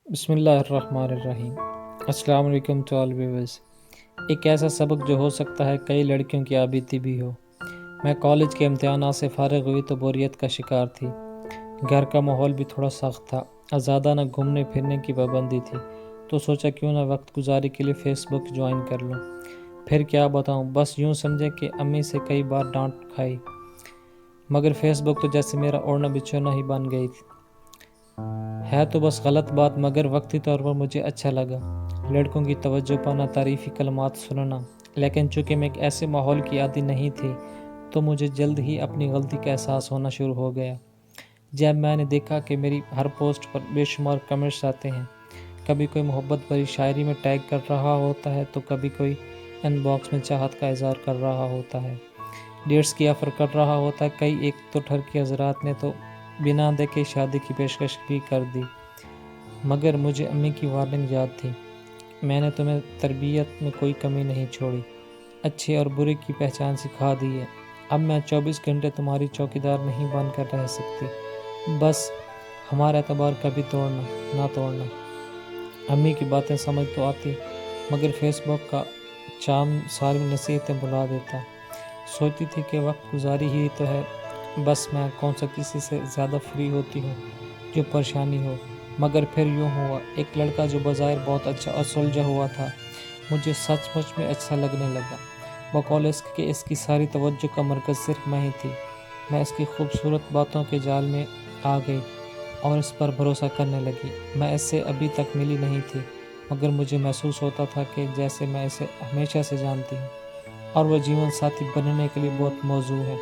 بسم اللہ الرحمن الرحیم۔ السلام علیکم ٹو آل ویورز۔ ایک ایسا سبق جو ہو سکتا ہے کئی لڑکیوں کی آبیتی بھی ہو۔ میں کالج کے امتحانات سے فارغ ہوئی تو بوریت کا شکار تھی۔ گھر کا ماحول بھی تھوڑا سخت تھا، آزادانہ گھومنے پھرنے کی پابندی تھی، تو سوچا کیوں نہ وقت گزاری کے لیے فیس بک جوائن کر لوں۔ پھر کیا بتاؤں، بس یوں سمجھے کہ امی سے کئی بار ڈانٹ کھائی، مگر فیس بک تو جیسے میرا اوڑھنا بچھونا ہی بن گئی تھی۔ ہے تو بس غلط بات، مگر وقتی طور پر مجھے اچھا لگا لڑکوں کی توجہ پانا، تعریفی کلمات سننا۔ لیکن چونکہ میں ایک ایسے ماحول کی عادی نہیں تھی تو مجھے جلد ہی اپنی غلطی کا احساس ہونا شروع ہو گیا۔ جب میں نے دیکھا کہ میری ہر پوسٹ پر بے شمار کمنٹس آتے ہیں، کبھی کوئی محبت بھری شاعری میں ٹیگ کر رہا ہوتا ہے تو کبھی کوئی ان باکس میں چاہت کا اظہار کر رہا ہوتا ہے، ڈیٹس کی آفر کر رہا ہوتا ہے، کئی ایک تو ٹھرکی حضرات نے تو بنا دیکھے شادی کی پیشکش بھی کر دی۔ مگر مجھے امی کی وارننگ یاد تھی، میں نے تمہیں تربیت میں کوئی کمی نہیں چھوڑی، اچھے اور برے کی پہچان سکھا دی ہے۔ اب میں 24 گھنٹے تمہاری چوکیدار نہیں بن کر رہ سکتی، بس ہمارا اعتبار کبھی توڑنا نہ توڑنا۔ امی کی باتیں سمجھ تو آتی، مگر فیس بک کا چام ساری نصیحتیں بھلا دیتا۔ سوچتی تھی کہ وقت گزاری ہی تو ہے، بس میں کون سا کسی سے زیادہ فری ہوتی ہوں جو پریشانی ہو۔ مگر پھر یوں ہوا، ایک لڑکا جو بظاہر بہت اچھا اور سلجھا ہوا تھا مجھے سچ مچ میں اچھا لگنے لگا، بقول اس کہ اس کی ساری توجہ کا مرکز صرف میں ہی تھی۔ میں اس کی خوبصورت باتوں کے جال میں آ گئی اور اس پر بھروسہ کرنے لگی۔ میں اس سے ابھی تک ملی نہیں تھی، مگر مجھے محسوس ہوتا تھا کہ جیسے میں اسے ہمیشہ سے جانتی ہوں اور وہ جیون ساتھی بننے کے لیے بہت موزوں ہے۔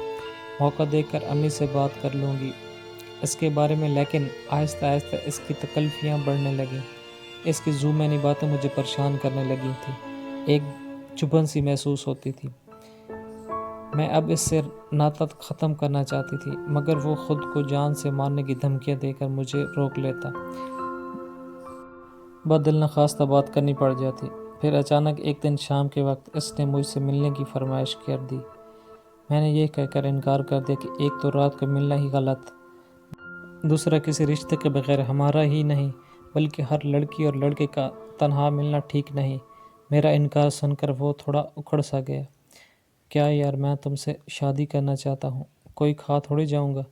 موقع دے کر امی سے بات کر لوں گی اس کے بارے میں، لیکن آہستہ آہستہ اس کی تکلیفیاں بڑھنے لگیں۔ اس کی ذومینی باتیں مجھے پریشان کرنے لگی تھی، ایک چبھن سی محسوس ہوتی تھی۔ میں اب اس سے ناطہ ختم کرنا چاہتی تھی، مگر وہ خود کو جان سے مارنے کی دھمکیاں دے کر مجھے روک لیتا، دل نخواستہ بات کرنی پڑ جاتی۔ پھر اچانک ایک دن شام کے وقت اس نے مجھ سے ملنے کی فرمائش کر دی۔ میں نے یہ کہہ کر انکار کر دیا کہ ایک تو رات کو ملنا ہی غلط، دوسرا کسی رشتے کے بغیر ہمارا ہی نہیں بلکہ ہر لڑکی اور لڑکے کا تنہا ملنا ٹھیک نہیں۔ میرا انکار سن کر وہ تھوڑا اکھڑ سا گیا۔ کیا یار، میں تم سے شادی کرنا چاہتا ہوں، کوئی کھا تھوڑی جاؤں گا۔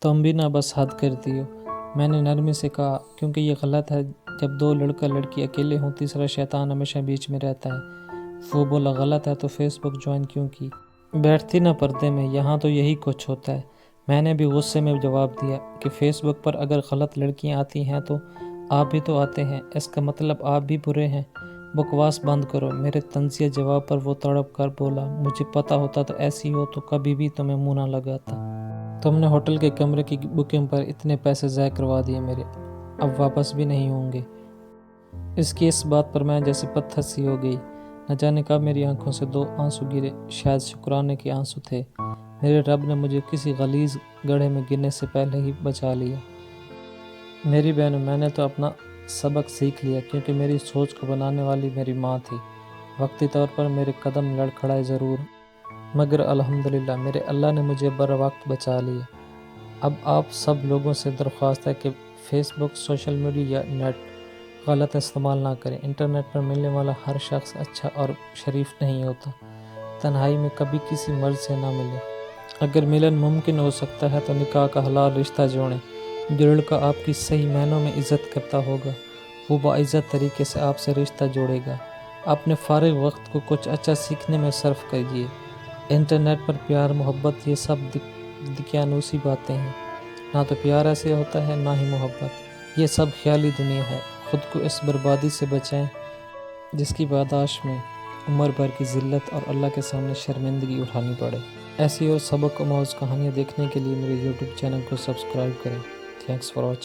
تم بھی نہ بس حد کرتی ہو، میں نے نرمی سے کہا، کیونکہ یہ غلط ہے جب دو لڑکا لڑکی اکیلے ہوں، تیسرا شیطان ہمیشہ بیچ میں رہتا ہے۔ وہ بولا غلط ہے تو فیس بک جوائن کیوں کی؟ بیٹھتی نہ پردے میں، یہاں تو یہی کچھ ہوتا ہے۔ میں نے بھی غصے میں جواب دیا کہ فیس بک پر اگر غلط لڑکیاں آتی ہیں تو آپ بھی تو آتے ہیں، اس کا مطلب آپ بھی برے ہیں۔ بکواس بند کرو۔ میرے طنزیہ جواب پر وہ تڑپ کر بولا، مجھے پتا ہوتا تو ایسی ہو تو کبھی بھی تمہیں منہ نہ لگاتا۔ تم نے ہوٹل کے کمرے کی بکنگ پر اتنے پیسے ضائع کروا دیے میرے، اب واپس بھی نہیں ہوں گے۔ اس کی اس بات پر میں جیسے پتھر سی ہو گئی، نہ جانے کب میری آنکھوں سے 2 آنسو گرے، شاید شکرانے کے آنسو تھے۔ میرے رب نے مجھے کسی غلیظ گڑھے میں گرنے سے پہلے ہی بچا لیا۔ میری بہنوں، میں نے تو اپنا سبق سیکھ لیا، کیونکہ میری سوچ کو بنانے والی میری ماں تھی۔ وقتی طور پر میرے قدم لڑکھڑائے ضرور، مگر الحمدللہ میرے اللہ نے مجھے بر وقت بچا لیا۔ اب آپ سب لوگوں سے درخواست ہے کہ فیس بک، سوشل میڈیا یا نیٹ غلط استعمال نہ کریں۔ انٹرنیٹ پر ملنے والا ہر شخص اچھا اور شریف نہیں ہوتا۔ تنہائی میں کبھی کسی مرد سے نہ ملیں۔ اگر ملن ممکن ہو سکتا ہے تو نکاح کا حلال رشتہ جوڑیں۔ جو لڑکا آپ کی صحیح معنوں میں عزت کرتا ہوگا وہ باعزت طریقے سے آپ سے رشتہ جوڑے گا۔ اپنے فارغ وقت کو کچھ اچھا سیکھنے میں صرف کیجیے۔ انٹرنیٹ پر پیار، محبت، یہ سب دقیانوسی باتیں ہیں۔ نہ تو پیار ایسے ہوتا ہے، نہ ہی محبت، یہ سب خیالی دنیا ہے۔ خود کو اس بربادی سے بچائیں جس کی پاداش میں عمر بھر کی ذلت اور اللہ کے سامنے شرمندگی اٹھانی پڑے۔ ایسی اور سبق آموز کہانیاں دیکھنے کے لیے میرے یوٹیوب چینل کو سبسکرائب کریں۔ Thanks for watching.